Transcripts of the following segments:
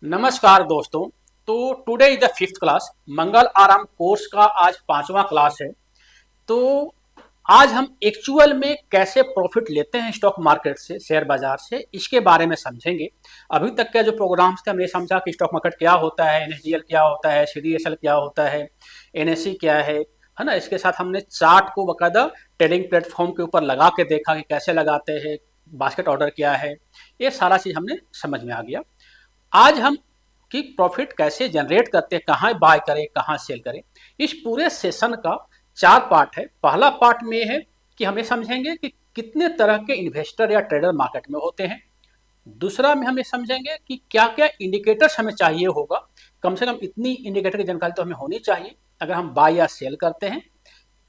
नमस्कार दोस्तों। तो today is the fifth class मंगल आराम कोर्स का आज पांचवा क्लास है। तो आज हम एक्चुअल में कैसे प्रॉफिट लेते हैं स्टॉक मार्केट से, शेयर बाजार से, इसके बारे में समझेंगे। अभी तक के जो प्रोग्राम्स थे हमने समझा कि स्टॉक मार्केट क्या होता है, एनएसडीएल क्या होता है, सीडीएसएल क्या होता है, एनएससी क्या है ना। इसके साथ हमने चार्ट को बकायदा ट्रेडिंग प्लेटफॉर्म के ऊपर लगा के देखा कि कैसे लगाते हैं, बास्केट ऑर्डर क्या है, ये सारा चीज़ हमने समझ में आ गया। आज हम कि प्रॉफिट कैसे जनरेट करते हैं, कहाँ बाय करें, कहाँ सेल करें, इस पूरे सेशन का चार पार्ट है। पहला पार्ट में है कि हमें समझेंगे कि कितने तरह के इन्वेस्टर या ट्रेडर मार्केट में होते हैं। दूसरा में हमें समझेंगे कि क्या क्या इंडिकेटर्स हमें चाहिए होगा, कम से कम इतनी इंडिकेटर की जानकारी तो हमें होनी चाहिए अगर हम बाय या सेल करते हैं।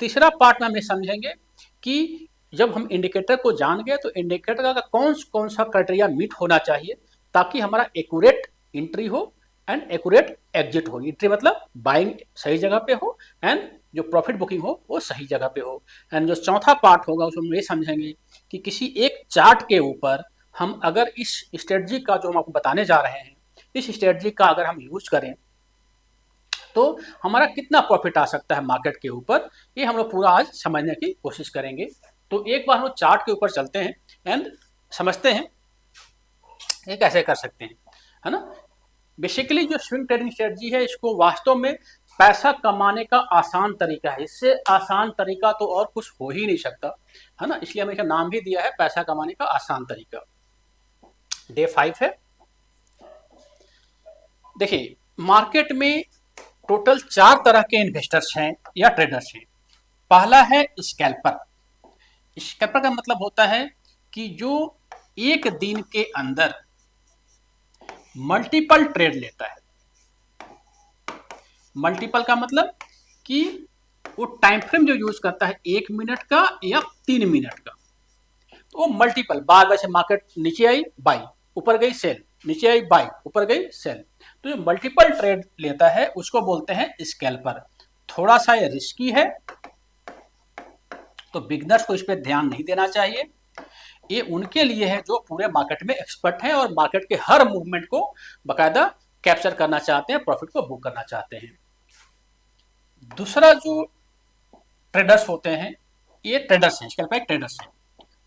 तीसरा पार्ट में हमें समझेंगे कि जब हम इंडिकेटर को जान गए तो इंडिकेटर का कौन कौन सा क्राइटेरिया मीट होना चाहिए ताकि हमारा एक्यूरेट एंट्री हो एंड एक्यूरेट एग्जिट हो। एंट्री मतलब बाइंग सही जगह पे हो एंड जो प्रॉफिट बुकिंग हो वो सही जगह पे हो। एंड जो चौथा पार्ट होगा उसमें ये समझेंगे कि किसी एक चार्ट के ऊपर हम अगर इस स्ट्रेटजी का जो हम आपको बताने जा रहे हैं, इस स्ट्रेटजी का अगर हम यूज करें तो हमारा कितना प्रॉफिट आ सकता है मार्केट के ऊपर, ये हम लोग पूरा आज समझने की कोशिश करेंगे। तो एक बार हम लोग चार्ट के ऊपर चलते हैं एंड समझते हैं ये कैसे कर सकते हैं, है ना। बेसिकली जो स्विंग ट्रेडिंग स्ट्रेटजी है, इसको वास्तव में पैसा कमाने का आसान तरीका है। इससे आसान तरीका तो और कुछ हो ही नहीं सकता, है ना। इसलिए हमने इसका नाम भी दिया है पैसा कमाने का आसान तरीका। डे 5 है। देखिए, मार्केट में टोटल चार तरह के इन्वेस्टर्स हैं या ट्रेडर्स हैं। पहला है स्कैल्पर। स्कैल्पर का मतलब होता है कि जो एक दिन के अंदर मल्टीपल ट्रेड लेता है। मल्टीपल का मतलब कि वो टाइम फ्रेम जो यूज करता है 1 मिनट का या 3 मिनट का, तो वो मल्टीपल बार बार से मार्केट नीचे आई बाई, ऊपर गई सेल, नीचे आई बाई, ऊपर गई सेल, तो जो मल्टीपल ट्रेड लेता है उसको बोलते हैं स्कैल्पर। थोड़ा सा ये रिस्की है, तो बिगनर्स को इस पर ध्यान नहीं देना चाहिए। ये उनके लिए है जो पूरे मार्केट में एक्सपर्ट हैं और मार्केट के हर मूवमेंट को बाकायदा कैप्चर करना चाहते हैं, प्रॉफिट को बुक करना चाहते हैं। दूसरा जो ट्रेडर्स होते हैं, ये ट्रेडर्स हैं, स्कैल्पर ट्रेडर्स हैं।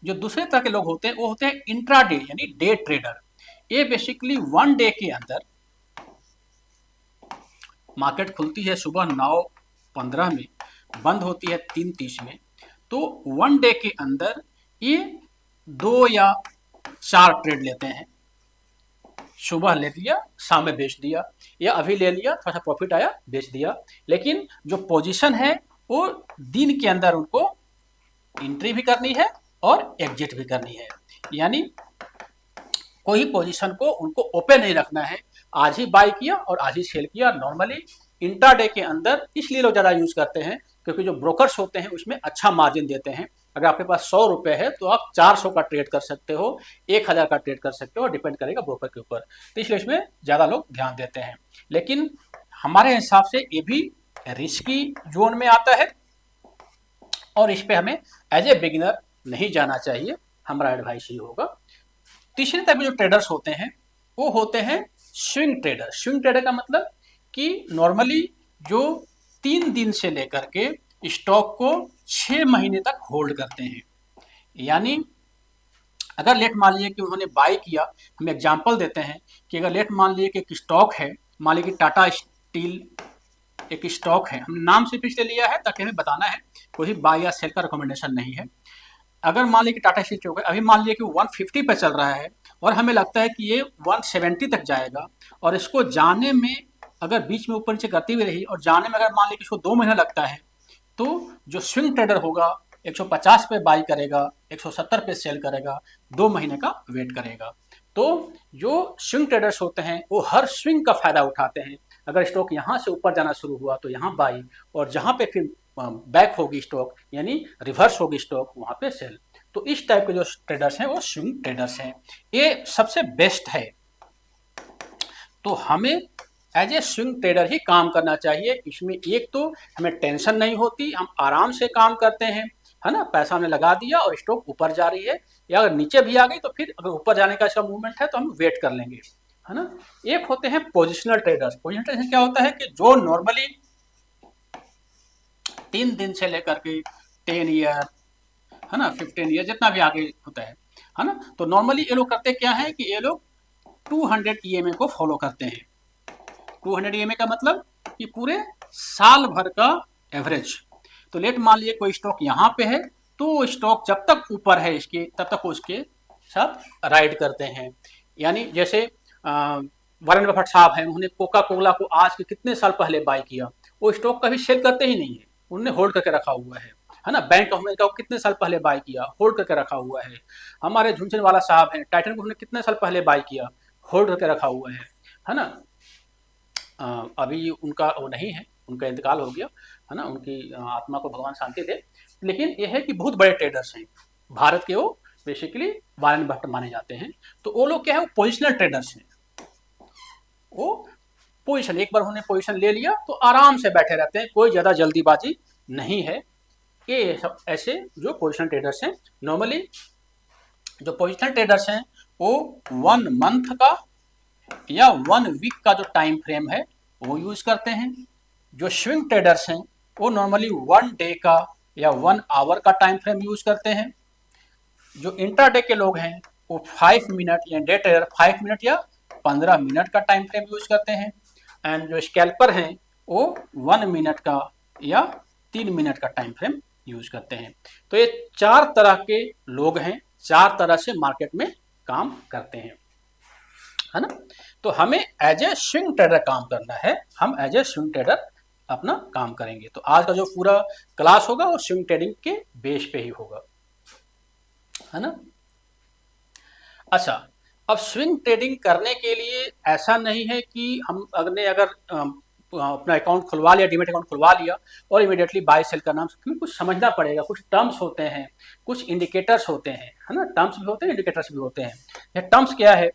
जो दूसरे तरह के लोग होते हैं वो होते हैं इंट्राडे यानी डे ट्रेडर। ये बेसिकली 1 डे के अंदर मार्केट खुलती है सुबह 9:15 में, बंद होती है 3:30 में, तो 1 डे के अंदर ये 2 या 4 ट्रेड लेते हैं। सुबह ले लिया, शाम में बेच दिया, या अभी ले लिया, थोड़ा सा प्रॉफिट आया, बेच दिया। लेकिन जो पोजीशन है वो दिन के अंदर उनको एंट्री भी करनी है और एग्जिट भी करनी है। यानी कोई पोजीशन को उनको ओपन नहीं रखना है। आज ही बाय किया और आज ही सेल किया। नॉर्मली इंट्राडे के अंदर इसलिए लोग ज़्यादा यूज करते हैं क्योंकि जो ब्रोकर्स होते हैं उसमें अच्छा मार्जिन देते हैं। अगर आपके पास 100 रुपए है तो आप 400 का ट्रेड कर सकते हो, 1000 का ट्रेड कर सकते हो, डिपेंड करेगा ब्रोकर के ऊपर। तो इसलिए इसमें ज़्यादा लोग ध्यान देते हैं। लेकिन हमारे हिसाब से ये भी रिस्की जोन में आता है और इस पर हमें एज ए बिगिनर नहीं जाना चाहिए। हमारा एडवाइस ही होगा। तीसरे टाइप के जो ट्रेडर्स होते हैं वो होते हैं स्विंग ट्रेडर। स्विंग ट्रेडर का मतलब कि नॉर्मली जो 3 दिन से लेकर के स्टॉक को 6 महीने तक होल्ड करते हैं। यानी अगर लेट मान लीजिए कि उन्होंने बाय किया, हम एग्जांपल देते हैं कि अगर लेट मान लीजिए कि एक स्टॉक है, मान लीजिए कि टाटा स्टील एक स्टॉक है, हमने नाम सिर्फ इसलिए लिया है ताकि हमें बताना है, कोई बाय या सेल का रिकमेंडेशन नहीं है। अगर मान लीजिए कि टाटा स्टील चौक है, अभी मान लीजिए कि 150 पे चल रहा है और हमें लगता है कि ये 170 तक जाएगा, और इसको जाने में अगर बीच में ऊपर नीचे करती हुई रही और जाने में अगर मान लीजिए कि इसको 2 महीना लगता है, तो जो स्विंग ट्रेडर होगा 150 पे बाई करेगा, 170 पे सेल करेगा, 2 महीने का वेट करेगा। तो जो स्विंग ट्रेडर्स होते हैं वो हर स्विंग का फायदा उठाते हैं। अगर स्टॉक यहाँ से ऊपर जाना शुरू हुआ तो यहाँ बाई, और जहाँ पे फिर बैक होगी स्टॉक यानी रिवर्स होगी स्टॉक, वहाँ पे सेल। तो इस टाइप के जो ट्रेडर्स हैं वो स्विंग ट्रेडर्स हैं। ये सबसे बेस्ट है। तो हमें एज ए स्विंग ट्रेडर ही काम करना चाहिए। इसमें एक तो हमें टेंशन नहीं होती, हम आराम से काम करते हैं, है ना। पैसा हमने लगा दिया और स्टॉक ऊपर जा रही है, या अगर नीचे भी आ गई तो फिर अगर ऊपर जाने का इसका मूवमेंट है तो हम वेट कर लेंगे। है ना। एक होते हैं पोजिशनल ट्रेडर्स। पोजिशनल ट्रेडर्स क्या होता है कि जो नॉर्मली 3 दिन से लेकर के 10 ईयर, है ना, 15 ईयर, जितना भी आगे होता है ना। तो नॉर्मली ये लोग करते क्या है कि ये लोग 200 ईएमए को फॉलो करते हैं। 200 ईएमए का मतलब कि पूरे साल भर का एवरेज। तो लेट मान लीजिए कोई स्टॉक यहाँ पे है, तो स्टॉक जब तक ऊपर है इसके, तब तक उसके साथ राइड करते हैं। यानी जैसे वारेन बफेट साहब हैं, उन्होंने कोका कोला को आज के कितने साल पहले बाय किया, वो स्टॉक कभी सेल करते ही नहीं है, उन्होंने होल्ड करके रखा हुआ है ना। बैंक ऑफ अमेरिका को कितने साल पहले बाय किया, होल्ड करके रखा हुआ है। हमारे झुनझुनवाला साहब हैं, टाइटन को उन्होंने कितने साल पहले बाय किया, होल्ड करके रखा हुआ है ना। अभी उनका वो नहीं है, उनका इंतकाल हो गया, है ना, उनकी आत्मा को भगवान शांति दे। लेकिन यह है कि बहुत बड़े ट्रेडर्स हैं भारत के, वो बेसिकली वारेन बफेट माने जाते हैं। तो वो लोग क्या है, वो पोजिशनल ट्रेडर्स हैं। वो पोजीशन, एक बार उन्होंने पोजीशन ले लिया तो आराम से बैठे रहते हैं, कोई ज़्यादा जल्दीबाजी नहीं है। ये सब ऐसे जो पोजिशनल ट्रेडर्स हैं। नॉर्मली जो पोजिशनल ट्रेडर्स हैं वो 1 मंथ का या 1 वीक का जो टाइम फ्रेम है वो यूज करते हैं। जो स्विंग ट्रेडर्स हैं वो नॉर्मली 1 डे का या 1 आवर का टाइम फ्रेम यूज करते हैं। जो इंट्राडे के लोग हैं वो 5 मिनट, या डे ट्रेडर 5 मिनट या 15 मिनट का टाइम फ्रेम यूज करते हैं। एंड जो स्कैल्पर हैं वो 1 मिनट का या 3 मिनट का टाइम फ्रेम यूज करते हैं। तो ये 4 तरह के लोग हैं, 4 तरह से मार्केट में काम करते हैं, है ना। तो हमें एज ए स्विंग ट्रेडर काम करना है, हम एज ए स्विंग ट्रेडर अपना काम करेंगे। तो आज का जो पूरा क्लास होगा वो स्विंग ट्रेडिंग के बेस पे ही होगा, है ना। अच्छा, अब स्विंग ट्रेडिंग करने के लिए ऐसा नहीं है कि हम अगर अपना अकाउंट खुलवा लिया, डीमेट अकाउंट खुलवा लिया और इमीडिएटली बाय सेल करना, हमें कुछ समझना पड़ेगा। कुछ टर्म्स होते हैं, कुछ इंडिकेटर्स होते हैं, है ना। टर्म्स भी होते हैं, इंडिकेटर्स भी होते हैं। ये टर्म्स क्या है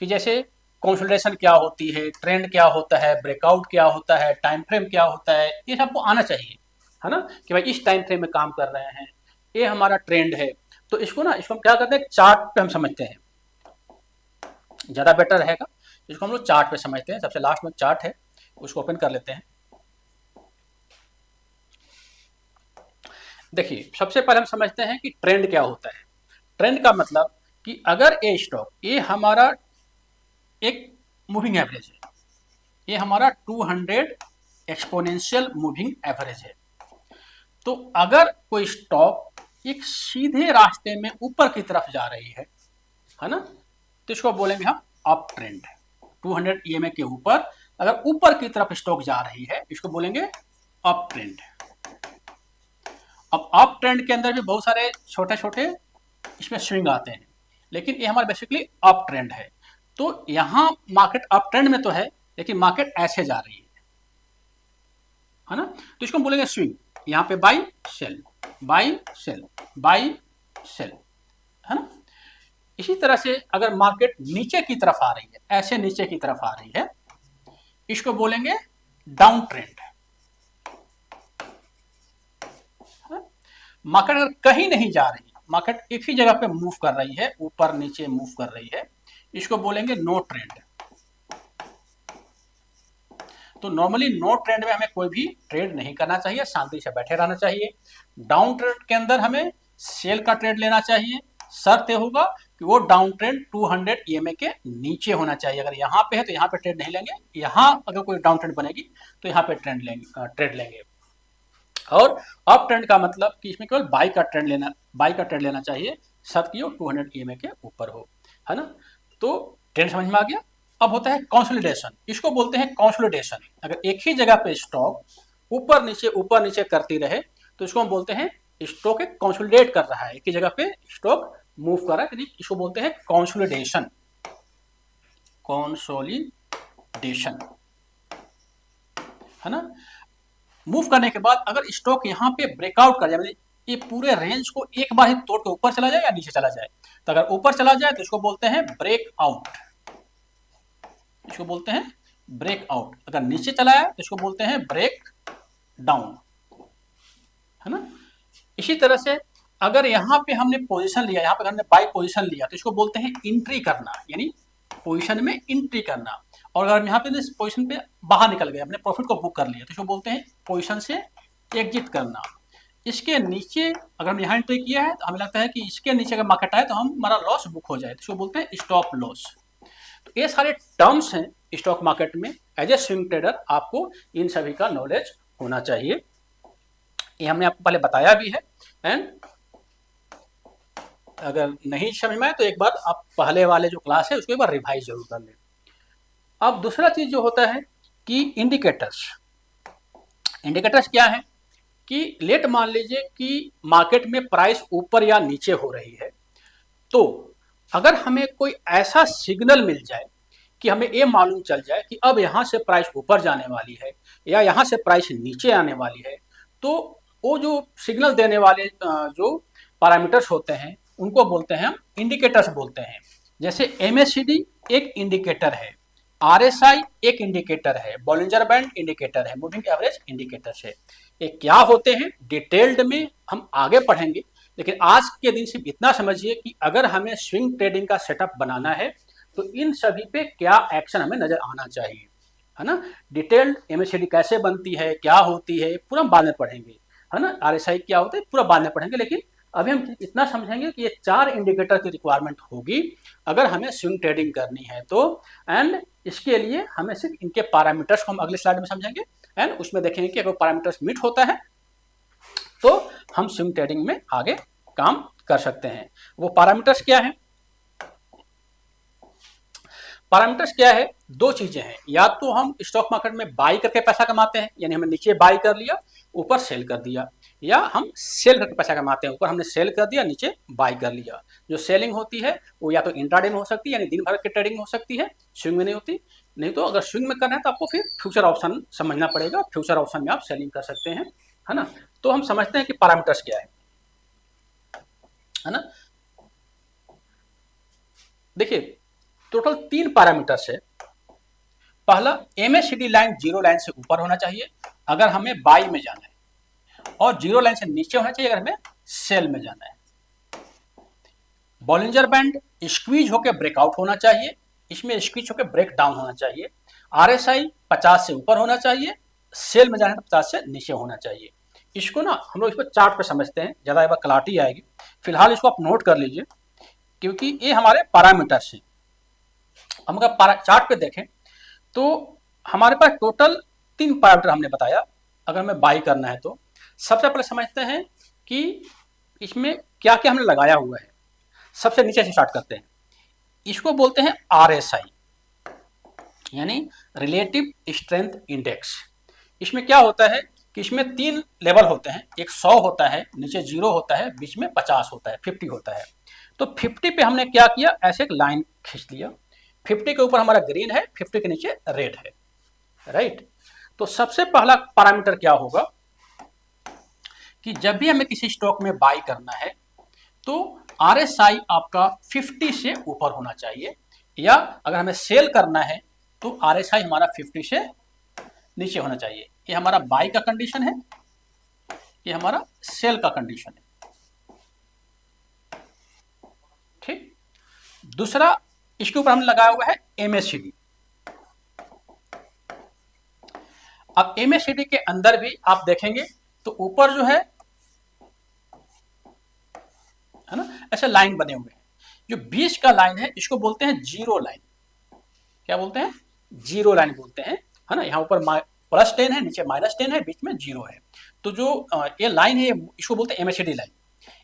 कि जैसे कंसोलिडेशन क्या होती है, ट्रेंड क्या होता है, ब्रेकआउट क्या होता है, टाइम फ्रेम क्या होता है, ये सबको आना चाहिए, है ना। कि भाई इस टाइम फ्रेम में काम कर रहे हैं, ये हमारा ट्रेंड है। तो इसको हम क्या करते हैं, चार्ट पे हम समझते हैं, ज़्यादा बेटर रहेगा। इसको हम लोग चार्ट पे समझते हैं। सबसे लास्ट में चार्ट है, उसको ओपन कर लेते हैं। देखिए, सबसे पहले हम समझते हैं कि ट्रेंड क्या होता है। ट्रेंड का मतलब कि अगर ये स्टॉक, ये हमारा एक मूविंग एवरेज है, ये हमारा 200 एक्सपोनेंशियल मूविंग एवरेज है। तो अगर कोई स्टॉक एक सीधे रास्ते में ऊपर की तरफ जा रही है ना, तो इसको बोलेंगे हम अप ट्रेंड। 200 ईएमए के ऊपर अगर ऊपर की तरफ स्टॉक जा रही है, इसको बोलेंगे अप ट्रेंड। अब अप ट्रेंड के अंदर भी बहुत सारे छोटे छोटे इसमें स्विंग आते हैं, लेकिन ये हमारा बेसिकली अप ट्रेंड है। तो यहां मार्केट अप ट्रेंड में तो है, लेकिन मार्केट ऐसे जा रही है ना। तो इसको हम बोलेंगे स्विंग। यहाँ पे बाई सेल, बाई सेल, बाई सेल, है ना। इसी तरह से अगर मार्केट नीचे की तरफ आ रही है, ऐसे नीचे की तरफ आ रही है, इसको बोलेंगे डाउन ट्रेंड। मार्केट अगर कहीं नहीं जा रही, मार्केट एक ही जगह पे मूव कर रही है, ऊपर नीचे मूव कर रही है, इसको बोलेंगे नो ट्रेंड। तो नॉर्मली नो ट्रेंड में हमें कोई भी ट्रेड नहीं करना चाहिए, शांति से बैठे रहना चाहिए। डाउन ट्रेंड के अंदर हमें सेल का ट्रेड लेना चाहिए। शर्त यह होगा कि वो डाउन ट्रेंड 200 ईएमए के नीचे होना चाहिए। अगर यहाँ पे है तो यहाँ पे ट्रेड नहीं लेंगे, यहाँ अगर कोई डाउन ट्रेंड बनेगी तो यहाँ पे ट्रेड लेंगे। और अप ट्रेंड का मतलब कि इसमें केवल बाई का ट्रेंड लेना चाहिए, शर्त की वो 200 ईएमए के ऊपर हो, है ना। तो ट्रेंड समझ में आ गया। अब होता है कंसोलिडेशन, इसको बोलते हैं कंसोलिडेशन। अगर एक ही जगह पे स्टॉक ऊपर नीचे करती रहे तो इसको हम बोलते हैं स्टॉक एक कंसोलिडेट कर रहा है, एक ही जगह पे स्टॉक मूव कर रहा है, इसको बोलते हैं कंसोलिडेशन। कंसोलिडेशन, है ना। मूव करने के बाद अगर स्टॉक यहाँ पे ब्रेकआउट कर जाए, ये पूरे रेंज को एक बार ही तोड़ के ऊपर चला जाए या नीचे चला जाए, तो अगर ऊपर चला जाए तो इसको बोलते हैं ब्रेकआउट, इसको बोलते हैं ब्रेकआउट। अगर नीचे चला है तो इसको बोलते हैं ब्रेक डाउन, है ना। इसी तरह से अगर यहाँ पे हमने पोजीशन लिया, यहाँ पे हमने बाई पोजीशन लिया, तो इसको बोलते हैं एंट्री करना, यानी पोजीशन में एंट्री करना, और अगर हम यहाँ पे इस पोजीशन पे बाहर निकल गए, अपने प्रॉफिट को बुक कर लिया, तो इसको बोलते हैं पोजीशन से एग्जिट करना। इसके नीचे अगर हम यहाँ एंट्री किया है तो हमें लगता है कि इसके नीचे अगर मार्केट आए तो हमारा लॉस बुक हो जाए, तो इसको बोलते हैं स्टॉप लॉस। तो ये सारे टर्म्स हैं स्टॉक मार्केट में। एज ए स्विंग ट्रेडर आपको इन सभी का नॉलेज होना चाहिए, ये हमने आपको पहले बताया भी है। एंड अगर नहीं समझ में आए तो एक बार आप पहले वाले जो क्लास है उसको एक बार रिवाइज जरूर कर लें। अब दूसरा चीज जो होता है कि इंडिकेटर्स। इंडिकेटर्स क्या है कि लेट मान लीजिए कि मार्केट में प्राइस ऊपर या नीचे हो रही है, तो अगर हमें कोई ऐसा सिग्नल मिल जाए कि हमें ये मालूम चल जाए कि अब यहाँ से प्राइस ऊपर जाने वाली है या यहाँ से प्राइस नीचे आने वाली है, तो वो जो सिग्नल देने वाले जो पैरामीटर्स होते हैं उनको बोलते हैं हम इंडिकेटर्स बोलते हैं। जैसे MACD एक इंडिकेटर है, RSI एक इंडिकेटर है, बॉलिंजर बैंड इंडिकेटर है, मूविंग एवरेज इंडिकेटर्स है। ये क्या होते हैं डिटेल्ड में हम आगे पढ़ेंगे, लेकिन आज के दिन सिर्फ इतना समझिए कि अगर हमें स्विंग ट्रेडिंग का सेटअप बनाना है तो इन सभी पे क्या एक्शन हमें नजर आना चाहिए, है ना। डिटेल्ड MACD कैसे बनती है, क्या होती है, पूरा बाद में पढ़ेंगे, है ना। RSI क्या होता है पूरा बाद में पढ़ेंगे, लेकिन अभी हम इतना समझेंगे कि ये 4 इंडिकेटर की रिक्वायरमेंट होगी अगर हमें स्विंग ट्रेडिंग करनी है तो। एंड इसके लिए हमें सिर्फ इनके पैरामीटर्स को हम अगले स्लाइड में समझेंगे, एंड उसमें देखेंगे कि अगर पैरामीटर्स मीट होता है तो हम स्विंग ट्रेडिंग में आगे काम कर सकते हैं। वो पैरामीटर्स क्या है? पैरामीटर्स क्या है? दो चीजें हैं, या तो हम स्टॉक मार्केट में बाई करके पैसा कमाते हैं, यानी हमने नीचे बाई कर लिया ऊपर सेल कर दिया, या हम सेल करके पैसा कमाते हैं, ऊपर हमने सेल कर दिया नीचे बाई कर लिया। जो सेलिंग होती है वो या तो इंट्राडे में हो सकती है, यानी दिन भर की ट्रेडिंग हो सकती है, स्विंग में नहीं होती। नहीं तो अगर स्विंग में करना है तो आपको फिर फ्यूचर ऑप्शन समझना पड़ेगा, फ्यूचर ऑप्शन में आप सेलिंग कर सकते हैं, है ना। तो हम समझते हैं कि पैरामीटर्स क्या है ना। देखिए टोटल 3 पैरामीटर्स है। पहला MACD लाइन जीरो लाइन से ऊपर होना चाहिए अगर हमें बाई में जाना है, और जीरो लाइन से नीचे होना चाहिए अगर हमें सेल में जाना है। बॉलिंजर बैंड स्क्वीज होकर ब्रेकआउट होना चाहिए, इसमें स्क्वीज होकर ब्रेक डाउन होना चाहिए। RSI 50 से ऊपर होना चाहिए, सेल में जाना है तो 50 से नीचे होना चाहिए। इसको ना हम लोग इसको चार्ट पे समझते हैं, ज्यादा एक बार क्लैरिटी आएगी। फिलहाल इसको आप नोट कर लीजिए क्योंकि ये हमारे पैरामीटर्स हैं। हम अगर चार्ट पे देखें तो हमारे पास टोटल 3 पैरामीटर हमने बताया अगर हमें बाई करना है तो। सबसे पहले समझते हैं कि इसमें क्या क्या हमने लगाया हुआ है। सबसे नीचे से स्टार्ट करते हैं, इसको बोलते हैं RSI यानी रिलेटिव स्ट्रेंथ इंडेक्स। इसमें क्या होता है कि इसमें 3 लेवल होते हैं, एक 100 होता है, नीचे 0 होता है, बीच में 50 होता है, 50 होता है। तो 50 पे हमने क्या किया, ऐसे एक लाइन खींच लिया। 50 के ऊपर हमारा ग्रीन है, 50 के नीचे रेड है, राइट। तो सबसे पहला पैरामीटर क्या होगा कि जब भी हमें किसी स्टॉक में बाई करना है तो RSI आपका 50 से ऊपर होना चाहिए, या अगर हमें सेल करना है तो RSI हमारा 50 से नीचे होना चाहिए। ये हमारा बाई का कंडीशन है, ये हमारा सेल का कंडीशन है, ठीक। दूसरा इसके ऊपर हमने लगाया हुआ है MACD। अब MACD के अंदर भी आप देखेंगे तो ऊपर जो है ना, ऐसे लाइन बने हुए हैं। जो बीच का लाइन है इसको बोलते हैं जीरो लाइन। क्या बोलते हैं? जीरो लाइन बोलते हैं, है ना। यहाँ ऊपर +10 है, नीचे -10 है, बीच में 0 है। तो जो ये लाइन है इसको बोलते हैं MACD लाइन।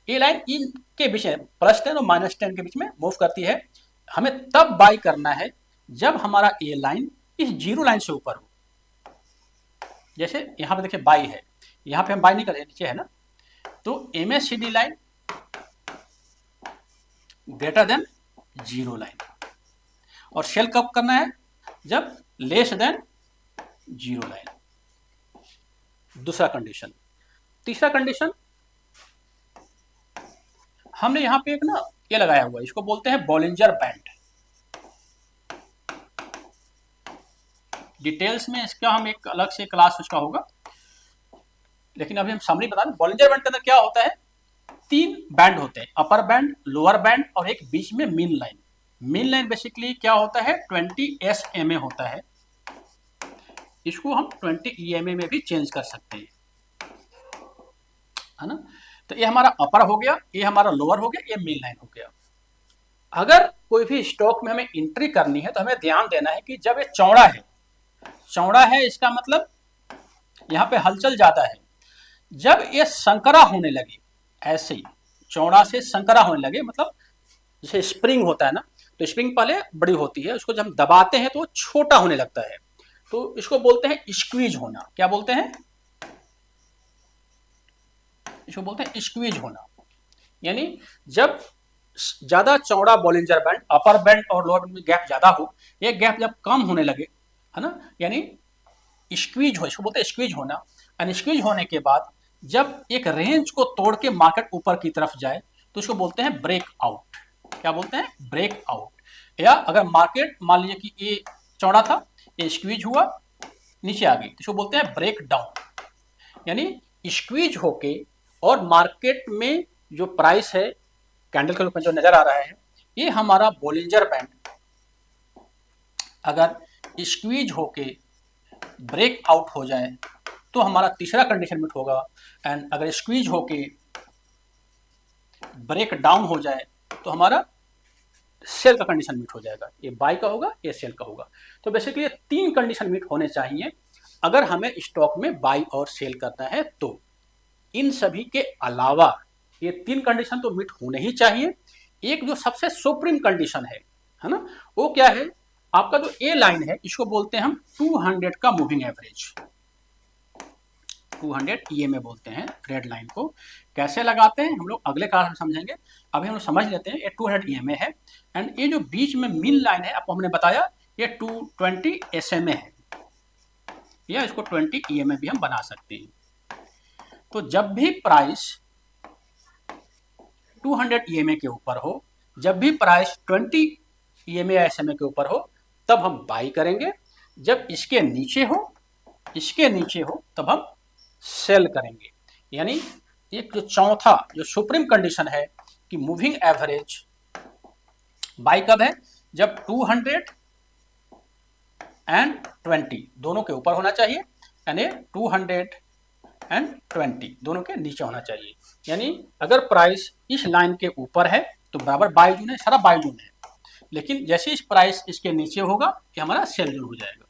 ये लाइन इनके बीच में +10 और -10 के बीच में मूव करती है। हमें तब बाई करना है जब हमारा ये लाइन इस जीरो लाइन से ऊपर हो। जैसे यहाँ पे देखिए बाई है, यहाँ पे हम बाई नहीं कर रहे, नीचे है ना। तो MACD line greater than zero line, और सेल कब करना है? जब लेस देन जीरो लाइन। दूसरा कंडीशन। तीसरा कंडीशन हमने यहां पे एक ना ये लगाया हुआ है, इसको बोलते हैं बॉलिंजर बैंड। डिटेल्स में इसका हम एक अलग से क्लास उसका होगा, लेकिन अभी हम समरी बता दें। बॉलिंजर बैंड के अंदर क्या होता है, 3 बैंड होते हैं, अपर बैंड, लोअर बैंड और एक बीच में mean line. Mean line basically क्या होता है, 20 SMA होता है, इसको हम 20 EMA में भी चेंज कर सकते हैं, है ना। तो ये हमारा अपर हो गया, ये हमारा लोअर हो गया, ये मीन लाइन हो गया। अगर कोई भी स्टॉक में हमें एंट्री करनी है तो हमें ध्यान देना है कि जब ये चौड़ा है, चौड़ा है इसका मतलब यहाँ पे हलचल ज्यादा है। जब ये संकरा होने लगे, ऐसे ही चौड़ा से संकरा होने लगे, मतलब जैसे स्प्रिंग होता है ना, तो स्प्रिंग पहले बड़ी होती है, उसको जब हम दबाते हैं तो वो छोटा होने लगता है, तो इसको बोलते हैं स्क्वीज होना। क्या बोलते हैं, इसको बोलते हैं स्क्वीज होना। यानी जब ज्यादा चौड़ा बॉलिंजर बैंड, अपर बैंड और लोअर बैंड में गैप ज्यादा हो, ये गैप जब कम होने लगे, है ना, यानी स्क्वीज हो, इसको बोलते हैं स्क्वीज होना। एंड स्क्वीज होने के बाद जब एक रेंज को तोड़ के मार्केट ऊपर की तरफ जाए तो इसको बोलते हैं ब्रेक आउट। क्या बोलते हैं, ब्रेक आउट। या अगर मार्केट मान लीजिए कि ये चौड़ा था, ये स्क्वीज हुआ, नीचे आ गई, तो इसको बोलते हैं ब्रेक डाउन। यानी स्क्वीज होके और मार्केट में जो प्राइस है कैंडल के रूप में जो नजर आ रहा है, ये हमारा बॉलिंजर बैंड अगर स्क्वीज होके ब्रेक आउट हो जाए तो हमारा तीसरा कंडीशन मीट होगा। एंड अगर स्क्वीज होके ब्रेक डाउन हो जाए तो हमारा सेल का कंडीशन मीट हो जाएगा। ये बाई का होगा, ये सेल का होगा। तो बेसिकली ये 3 कंडीशन मीट होने चाहिए अगर हमें स्टॉक में बाई और सेल करना है तो। इन सभी के अलावा ये 3 कंडीशन तो मीट होने ही चाहिए। एक जो सबसे सुप्रीम कंडीशन है ना, वो क्या है, आपका जो ए लाइन है इसको बोलते हैं हम 200 का मूविंग एवरेज, 200 EMA बोलते हैं रेड लाइन को। कैसे लगाते हैं हम लोग अगले क्लास में समझेंगे, अभी हम लोग समझ लेते हैं। ये 200 EMA है एंड ये जो बीच में मिड लाइन है आपको हमने बताया ये 220 SMA है, या इसको 20 EMA भी हम बना सकते हैं। तो जब भी प्राइस 200 EMA के ऊपर हो, जब भी प्राइस 20 EMA या SMA के ऊपर हो तब हम बाई करेंगे, जब इसके नीचे हो, इसके नीचे हो तब हम सेल करेंगे। यानी एक जो चौथा जो सुप्रीम कंडीशन है कि मूविंग एवरेज बाई कब है, जब 200 एंड 20 दोनों के ऊपर होना चाहिए, यानी 200 एंड 20 दोनों के नीचे होना चाहिए। यानी अगर प्राइस इस लाइन के ऊपर है तो बराबर बाई जोन है, सारा बाई जोन है, लेकिन जैसे इस प्राइस इसके नीचे होगा ये हमारा सेल जोन हो जाएगा।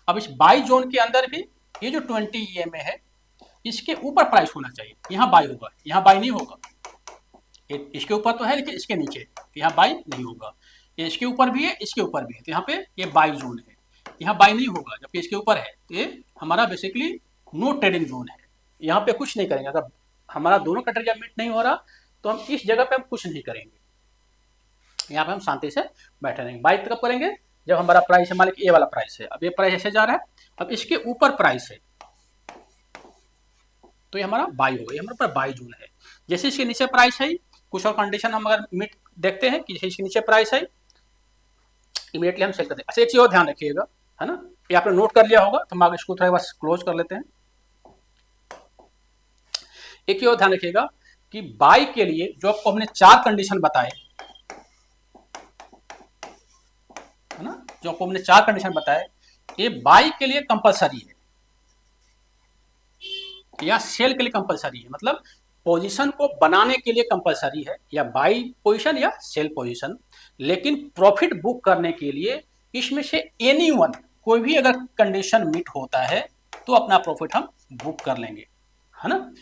अब इस बाई जोन के अंदर भी ये जो 20 EMA है इसके ऊपर प्राइस होना चाहिए, यहाँ बाई होगा, यहाँ बाई नहीं होगा। इसके ऊपर तो है लेकिन इसके नीचे, यहाँ बाई नहीं होगा। ये इसके ऊपर भी है, इसके ऊपर भी है, तो यहाँ पे ये बाई जोन है, यहाँ बाई नहीं होगा, जबकि इसके ऊपर है, तो ये हमारा बेसिकली नो ट्रेडिंग जोन है। यहाँ पे कुछ नहीं करेंगे, अगर हमारा दोनों क्राइटेरिया मीट नहीं हो रहा तो हम इस जगह पे हम कुछ नहीं करेंगे, यहाँ पे हम शांति से बैठे रहेंगे। बाई कब करेंगे, जब हमारा प्राइस है, मान लीजिए ये वाला प्राइस है, अब ये प्राइस ऐसे जा रहा है, अब इसके ऊपर प्राइस है तो ये हमारा बाई होगा, ये हमारे ऊपर बाई जोन है। जैसे इसके नीचे प्राइस है, कुछ और कंडीशन हम अगर मीट देखते हैं कि इसके नीचे प्राइस है, इमीडिएटली हम सेल करते हैं। अच्छा एक चीज और ध्यान रखिएगा, है ना, ये आपने नोट कर लिया होगा तो हम इसको थोड़ा बस क्लोज कर लेते हैं। एक चीज और ध्यान रखिएगा कि बाई के लिए जो आपको हमने 4 कंडीशन बताए, है ना, जो आपको हमने 4 कंडीशन बताए, ये बाई के लिए कंपलसरी है या सेल के लिए कंपलसरी है। मतलब पोजीशन को बनाने के लिए कंपलसरी है, या बाई पोजीशन या सेल पोजीशन, लेकिन प्रॉफिट बुक करने के लिए इसमें से एनीवन कोई भी अगर कंडीशन मीट होता है तो अपना प्रॉफिट हम बुक कर लेंगे, है ना।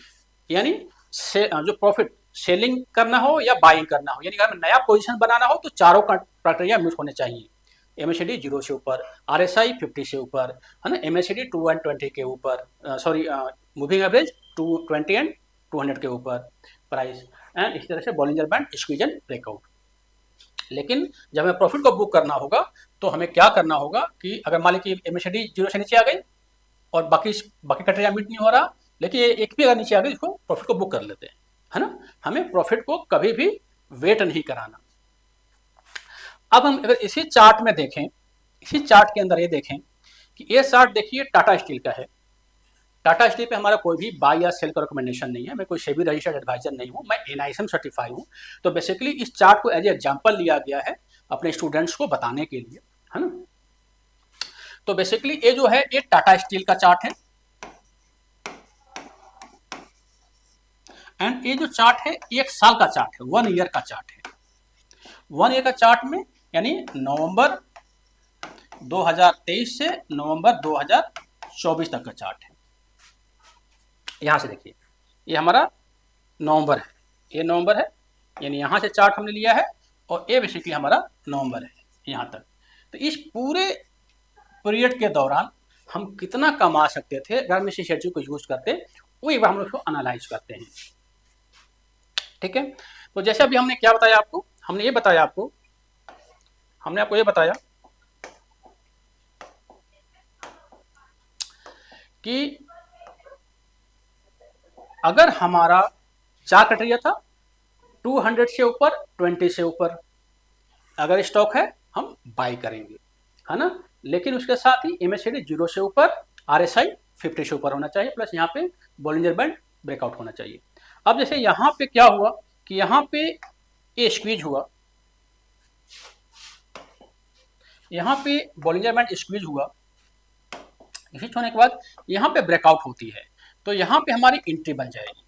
यानी जो प्रॉफिट सेलिंग करना हो या बाइंग करना हो, यानी अगर नया पोजीशन बनाना हो तो चारों क्राइटेरिया मीट होने चाहिए। MACD 0 से ऊपर, RSI 50 से ऊपर, है ना, MACD 220 के ऊपर, सॉरी मूविंग एवरेज 220 एंड 200 के ऊपर प्राइस, एंड इस तरह से Bollinger band, squeeze and breakout. लेकिन जब हमें प्रॉफिट को बुक करना होगा तो हमें क्या करना होगा कि अगर मान लीजिए कि MACD 0 से नीचे आ गई और बाकी क्राइटेरिया मीट नहीं हो रहा, लेकिन एक भी अगर नीचे आ गई इसको प्रॉफिट को बुक कर लेते हैं, है ना। हमें प्रॉफिट को कभी भी वेट नहीं कराना। अब हम अगर इसी चार्ट में देखें, इसी चार्ट के अंदर ये देखें कि ये चार्ट देखिए टाटा स्टील का है। टाटा स्टील पे हमारा कोई भी बाई या सेल का रिकमेंडेशन नहीं है, मैं कोई सेबी रजिस्टर्ड एडवाइजर नहीं हूँ, मैं NISM सर्टिफाई हूँ। तो बेसिकली इस चार्ट को एज एग्जाम्पल लिया गया है अपने स्टूडेंट्स को बताने के लिए, है ना। तो बेसिकली ये जो है ये टाटा स्टील का चार्ट है, एंड ये जो चार्ट है 1 साल का चार्ट है, 1 ईयर का चार्ट है। 1 ईयर का चार्ट में यानी नवंबर 2023 से नवंबर 2024 तक का चार्ट है। यहां से देखिए ये हमारा नवंबर है, ये नवंबर है, यानी यहां से चार्ट हमने लिया है, और ये बेसिकली हमारा नवंबर है यहां तक। तो इस पूरे पीरियड के दौरान हम कितना कमा सकते थे अगर हम इस स्ट्रेटजी को यूज करते, वो एक बार हम उसको एनालाइज करते हैं। ठीक है, तो जैसे अभी हमने क्या बताया आपको, हमने आपको ये बताया कि अगर हमारा 4 क्राइटेरिया था, 200 से ऊपर, 20 से ऊपर अगर स्टॉक है हम बाई करेंगे, है ना। लेकिन उसके साथ ही MACD 0 से ऊपर, RSI 50 से ऊपर होना चाहिए, प्लस यहाँ पे बॉलिंजर बैंड ब्रेकआउट होना चाहिए। अब जैसे यहाँ पे क्या हुआ कि यहाँ पे ये स्क्वीज हुआ, यहाँ पे बॉलिंजर बैंड स्क्वीज हुआ, इसी होने के बाद यहाँ पे ब्रेकआउट होती है, तो यहाँ पे हमारी एंट्री बन जाएगी,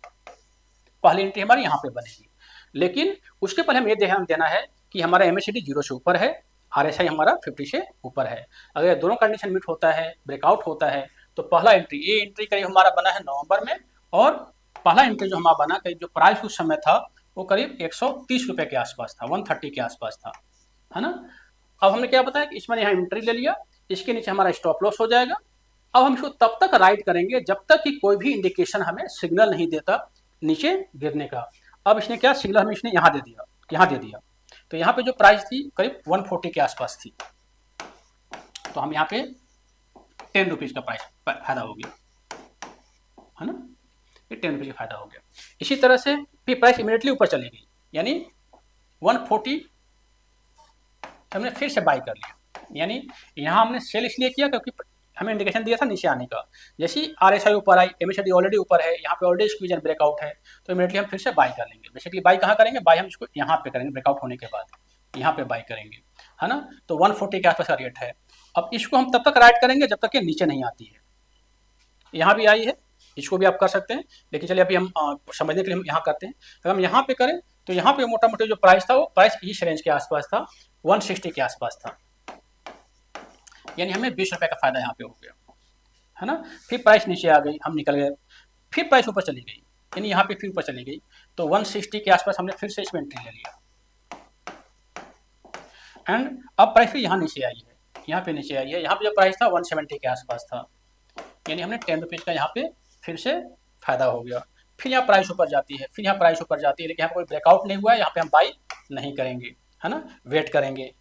पहली एंट्री हमारी यहाँ पे बनेगी। लेकिन उसके पहले हमें ध्यान देना है कि हमारा MACD 0 से ऊपर है, RSI हमारा 50 से ऊपर है। अगर दोनों कंडीशन मीट होता है, ब्रेकआउट होता है, तो पहला एंट्री, ये एंट्री करीब हमारा बना है नवंबर में, और पहला एंट्री जो हमारा बना करीब जो प्राइस उस समय था वो करीब 130 रुपये के आसपास था, 130 के आसपास था, है ना। अब हमने क्या बताया कि इसमें यहाँ एंट्री ले लिया, इसके नीचे हमारा स्टॉप लॉस हो जाएगा। अब हम इसको तब तक राइड करेंगे जब तक कि कोई भी इंडिकेशन हमें सिग्नल नहीं देता नीचे गिरने का। अब इसने क्या सिग्नल हमें इसने यहाँ दे दिया, यहाँ दे दिया, तो यहाँ पे जो प्राइस थी करीब 140 के आसपास थी, तो हम यहाँ पे 10 रुपीज का प्राइस फायदा हो गया, है ना, ये 10 रुपीज का फायदा हो गया। इसी तरह से फिर प्राइस इमीडिएटली ऊपर चली गई, यानी 140 हमने फिर से बाई कर लिया, यानी यहाँ हमने सेल इसलिए किया क्योंकि हमें इंडिकेशन दिया था नीचे आने का। जैसे ही RSI ऊपर आई, MACD ऑलरेडी ऊपर है, यहाँ पे ऑलरेडी स्क्वीज एंड ब्रेकआउट है, तो इमीडिएटली हम फिर से बाई कर लेंगे। बेसिकली बाई कहाँ करेंगे, बाई हम इसको यहाँ पे करेंगे, ब्रेकआउट होने के बाद यहाँ पे बाई करेंगे, है ना। तो 140 के आसपास का रेट है। अब इसको हम तब तक राइड करेंगे जब तक ये नीचे नहीं आती है। यहाँ भी आई है, इसको भी आप कर सकते हैं, लेकिन चलिए अभी हम समझने के लिए हम यहाँ करते हैं। अगर हम यहाँ पे करें तो यहाँ पे मोटा मोटी जो प्राइस था वो प्राइस इस रेंज के आसपास था, 160 के आसपास था, यानी हमें 20 रुपये का फायदा यहाँ पे हो गया, है ना। फिर प्राइस नीचे आ गई, हम निकल गए, फिर प्राइस ऊपर चली गई, यानी यहाँ पे फिर ऊपर चली गई, तो 160 के आसपास हमने फिर से इसमें एंट्री ले लिया, एंड अब प्राइस फिर यहाँ नीचे आई है, यहाँ पे नीचे आई है। यहाँ पे जो प्राइस था 170 के आसपास था, यानी हमने 10 रुपीज़ का यहाँ पे फिर से फायदा हो गया। फिर यहाँ प्राइस ऊपर जाती है, फिर यहाँ प्राइस ऊपर जाती है, लेकिन यहाँ कोई ब्रेकआउट नहीं हुआ है, यहाँ पे हम बाई नहीं करेंगे, है ना, वेट करेंगे।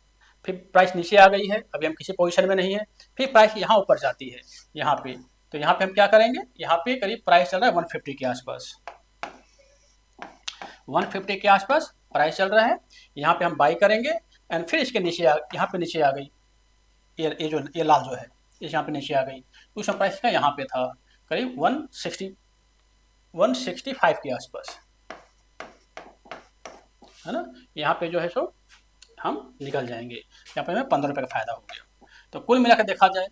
फिर प्राइस नीचे आ गई है, अभी हम किसी पोजीशन में नहीं है, फिर प्राइस यहाँ ऊपर जाती है यहाँ पे, तो यहाँ पे हम क्या करेंगे, यहाँ पे करीब प्राइस चल रहा है 150 के आसपास, 150 के आसपास प्राइस चल रहा है, यहाँ पे हम बाई करेंगे, एंड फिर इसके नीचे यहाँ पे नीचे आ गई, ये जो ये लाल जो है इस यहाँ पे नीचे आ गई, तो उस प्राइस का यहाँ पे था करीब 165 के आसपास, है ना। यहाँ पे जो है सो हम निकल जाएंगे, यहाँ पे हमें 15 रुपये का फायदा हो गया। तो कुल मिलाकर देखा जाए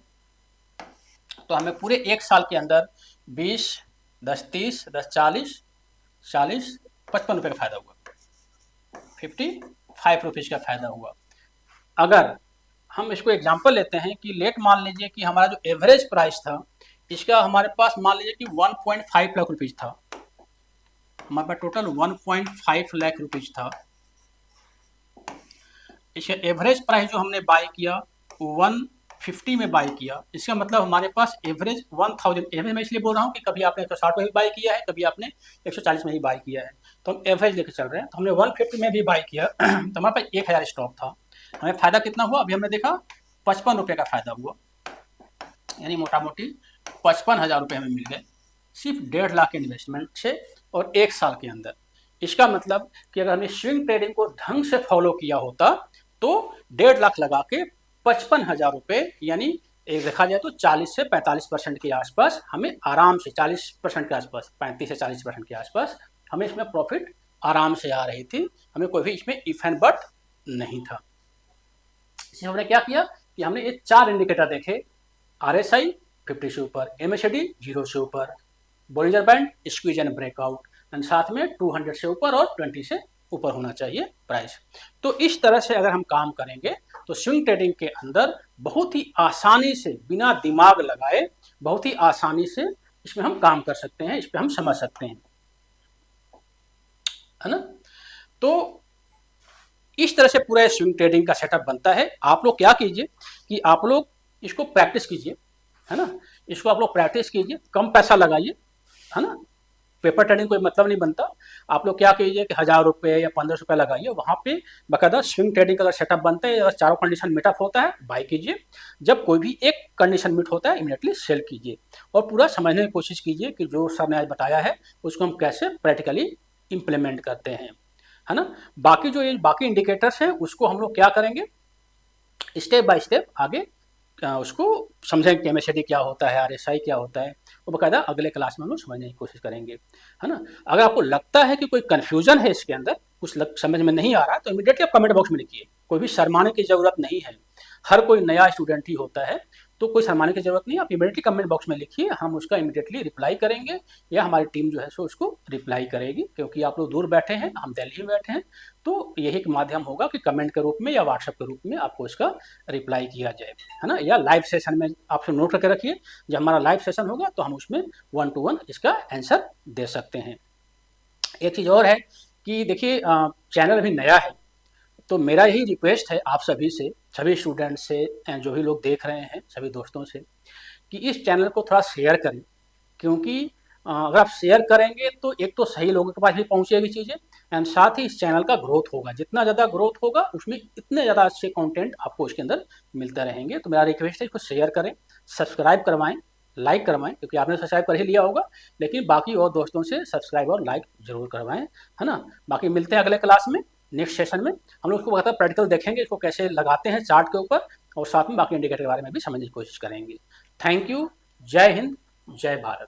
तो हमें पूरे 1 साल के अंदर 20, 10, 30, 10, 40, 55 रुपये का फायदा हुआ, 55 रुपीज़ का फायदा हुआ। अगर हम इसको एग्जांपल लेते हैं कि लेट मान लीजिए कि हमारा जो एवरेज प्राइस था इसका हमारे पास मान लीजिए कि 1.5 लाख रुपीज़ था, हमारे पास टोटल 1.5 लाख रुपीज़ था। इसका एवरेज प्राइस जो हमने बाई किया 150 में बाई किया, इसका मतलब हमारे पास एवरेज 1000, एवरेज मैं इसलिए बोल रहा हूँ कि कभी आपने 160 में भी बाई किया है, कभी आपने 140 में भी बाई किया है, तो हम एवरेज लेके चल रहे हैं। तो हमने 150 में भी बाई किया तो हमारे पास 1000 स्टॉक था, हमें फायदा कितना हुआ, अभी हमने देखा 55 रुपये का फायदा हुआ, यानी मोटा मोटी 55,000 रुपये हमें मिल गए सिर्फ 1.5 लाख के इन्वेस्टमेंट से और 1 साल के अंदर। इसका मतलब कि अगर हमने स्विंग ट्रेडिंग को ढंग से फॉलो किया होता तो 1.5 लाख लगा के 55,000 रुपये, यानी एक देखा जाए तो 40 से 45% के आसपास हमें आराम से, 40% के आसपास, 35 से 40% के आसपास हमें इसमें प्रॉफिट आराम से आ रही थी, हमें कोई भी इसमें इफ एंड बट नहीं था। इसमें हमने क्या किया कि हमने ये 4 इंडिकेटर देखे, RSI 50 से ऊपर, MACD 0 से ऊपर, Bollinger band squeeze and breakout, and साथ में 200 से ऊपर और 20 से ऊपर होना चाहिए प्राइस। तो इस तरह से अगर हम काम करेंगे तो स्विंग ट्रेडिंग के अंदर बहुत ही आसानी से, बिना दिमाग लगाए, बहुत ही आसानी से इसमें हम काम कर सकते हैं, इस पर हम समझ सकते हैं, है ना। तो इस तरह से पूरा स्विंग ट्रेडिंग का सेटअप बनता है। आप लोग क्या कीजिए कि आप लोग इसको प्रैक्टिस कीजिए, है ना, इसको आप लोग प्रैक्टिस कीजिए, कम पैसा लगाइए, है ना। पेपर ट्रेडिंग कोई मतलब नहीं बनता। आप लोग क्या कीजिए कि 1000 रुपये या 1500 रुपये लगाइए, वहाँ पे बाकायदा स्विंग ट्रेडिंग का अगर सेटअप बनता है, अगर चारों कंडीशन मीटअप होता है बाय कीजिए, जब कोई भी एक कंडीशन मीट होता है इमीडिएटली सेल कीजिए, और पूरा समझने की कोशिश कीजिए कि जो सर ने आज बताया है उसको हम कैसे प्रैक्टिकली इम्प्लीमेंट करते हैं, है ना। बाकी जो ये बाकी इंडिकेटर्स हैं उसको हम लोग क्या करेंगे, स्टेप बाय स्टेप आगे उसको समझेंगे कि MACD क्या होता है, RSI क्या होता है, वो बाकायदा अगले क्लास में हम लोग समझने की कोशिश करेंगे, है ना। अगर आपको लगता है कि कोई कन्फ्यूजन है इसके अंदर, कुछ समझ में नहीं आ रहा, तो इमीडिएटली आप कमेंट बॉक्स में लिखिए, कोई भी शर्माने की ज़रूरत नहीं है, हर कोई नया स्टूडेंट ही होता है, तो कोई शर्माने की ज़रूरत नहीं है। आप इमीडिएटली कमेंट बॉक्स में लिखिए, हम उसका इमीडिएटली रिप्लाई करेंगे, या हमारी टीम जो है सो उसको रिप्लाई करेगी, क्योंकि आप लोग दूर बैठे हैं, हम दिल्ली में बैठे हैं, तो यही एक माध्यम होगा कि कमेंट के रूप में या व्हाट्सएप के रूप में आपको इसका रिप्लाई किया जाए, है ना। या लाइव सेशन में आप नोट करके रखिए, जब हमारा लाइव सेशन होगा तो हम उसमें 1 to 1 इसका आंसर दे सकते हैं। एक चीज़ और है कि देखिए, चैनल अभी नया है, तो मेरा यही रिक्वेस्ट है आप सभी से, सभी स्टूडेंट से, जो भी लोग देख रहे हैं, सभी दोस्तों से, कि इस चैनल को थोड़ा शेयर करें, क्योंकि अगर आप शेयर करेंगे तो एक तो सही लोगों के पास भी पहुंचेगी चीज़ें, एंड साथ ही इस चैनल का ग्रोथ होगा, जितना ज़्यादा ग्रोथ होगा उसमें इतने ज़्यादा अच्छे कंटेंट आपको उसके अंदर मिलते रहेंगे। तो मेरा रिक्वेस्ट है इसको शेयर करें, सब्सक्राइब करवाएं, लाइक करवाएं, क्योंकि आपने सब्सक्राइब कर ही लिया होगा, लेकिन बाकी और दोस्तों से सब्सक्राइब और लाइक जरूर करवाएं, है ना। बाकी मिलते हैं अगले क्लास में, नेक्स्ट सेशन में हम लोग इसको बताते प्रैक्टिकल देखेंगे, इसको कैसे लगाते हैं चार्ट के ऊपर, और साथ में बाकी इंडिकेटर के बारे में भी समझने की कोशिश करेंगे। थैंक यू, जय हिंद, जय भारत।